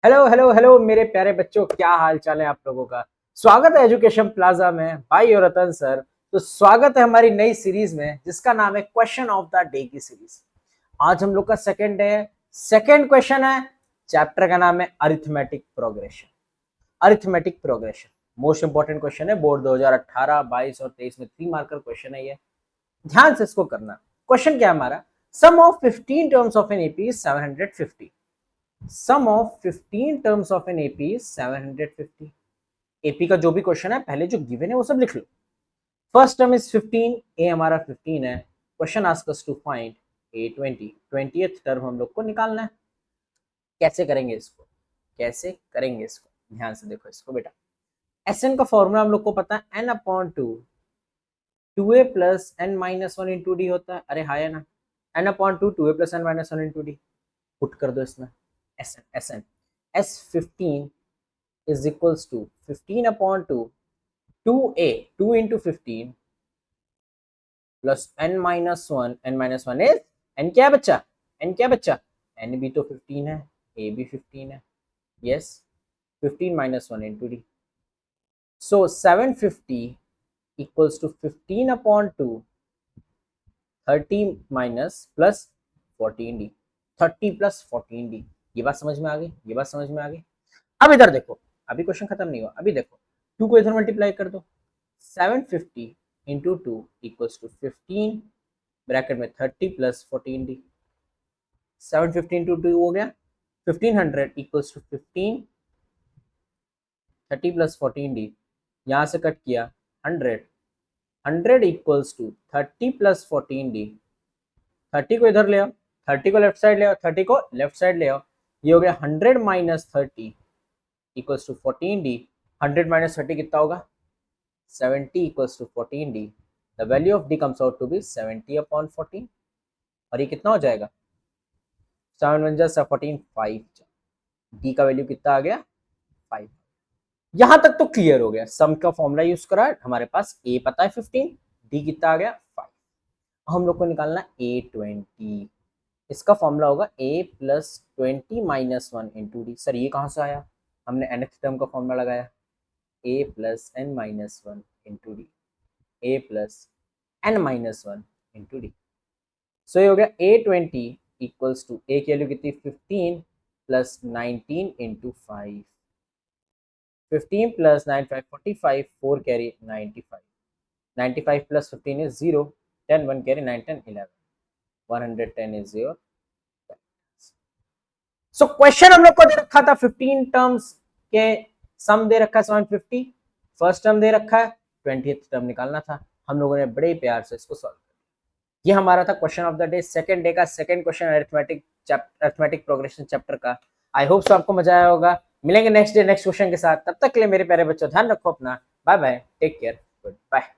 Hello hello hello मेरे प्यारे बच्चों, क्या हाल चाल है आप लोगों का। स्वागत है एजुकेशन प्लाजा में, भाई और रतन सर। तो स्वागत है हमारी नई सीरीज में जिसका नाम है क्वेश्चन ऑफ द डे की सीरीज। आज हम लोग का सेकंड डे है। सेकंड क्वेश्चन है, चैप्टर का नाम है arithmetic progression. Arithmetic progression most important question है, बोर्ड 2018, 22 और 23 में 3 मार्कर क्वेश्चन है ये। ध्यान से इसको करना। क्वेश्चन क्या है हमारा, sum of 15 terms of N AP is 750। Sum of 15 terms of N AP is 750। AP का जो भी क्वेश्चन है पहले जो गिवन है वो सब लिख लो। फर्स्ट टर्म इज 15, ए हमारा 15 है। Question ask us to find a 20, 20th term हम लोग को निकालना है। कैसे करेंगे इसको, कैसे करेंगे इसको, ध्यान से देखो इसको बेटा। एसएन का फॉर्मूला हम लोग को पता है, N upon two 2a plus N minus one into D होता है। अरे हाँ है ना, N upon two 2a plus N minus one into D. Put कर दो इसमें S N, S N S 15 is equals to 15 upon 2, 2a, 2 into 15 plus n minus 1, n minus 1 is n क्या बच्चा, n क्या बच्चा, n भी तो 15 है, a भी 15 है, yes, 15 minus 1 into d. So 750 equals to 15 upon 2, 30 minus plus 14d, 30 plus 14d। ये बात समझ में आ गई, ये बात समझ में आ गई। अब इधर देखो, अभी क्वेश्चन खत्म नहीं हुआ, अभी देखो 2 को इधर मल्टीप्लाई कर दो। 750 इंटू 2 इक्वल्स टू 15 ब्रैकेट में 30 प्लस 14d। 750 इंटू 2 हो गया 1500 इक्वल्स टू 15, 30 प्लस 14d, यहाँ से कट किया 100, 100 इक्वल्स टू 30 प्लस 14d। 30 को इधर ले आओ, 30 को लेफ्ट साइड ले आओ, 30 को लेफ्ट साइड ले आओ, ये हो गया 100 minus 30 equals to 14d। 100 minus 30 कितना होगा, 70 equals to 14d। The value of d comes out to be 70 upon 14। और ये कितना हो जाएगा, 7 1 जा 14, 5 d का वैल्यू कितना आ गया, 5। यहां तक तो क्लियर हो गया। सम का फॉर्मूला यूज करा, हमारे पास a पता है 15, d कितना आ गया 5। हम लोग को निकालना a 20। इसका फॉर्मूला होगा a plus 20 minus 1 into d. Sir ये कहाँ से आया, हमने nth टर्म का फॉर्मूला लगाया, a plus N minus one into d, a plus N minus one into d. So ये हो गया a20 इक्वल्स टू ए की वैल्यू कितनी 15 plus 19 into 5, 15 plus 9 5 45, 4 carry 95, 95 plus 15 is 0, 10 1 carry 9 10 11, 110 is your. So question हम लोग को दे रखा था 15 टर्म्स के सम दे रखा है 750, फर्स्ट टर्म दे रखा है, 20th टर्म निकालना था। हम लोगों ने बड़े प्यार से इसको सॉल्व किया। ये हमारा था question of the day, second day का second question arithmetic progression chapter का। आई होप सो आपको मजा आया होगा। मिलेंगे नेक्स्ट डे नेक्स्ट क्वेश्चन के साथ, तब तक के लिए मेरे प्यारे बच्चों ध्यान रखो अपना। Bye bye, take care, good bye.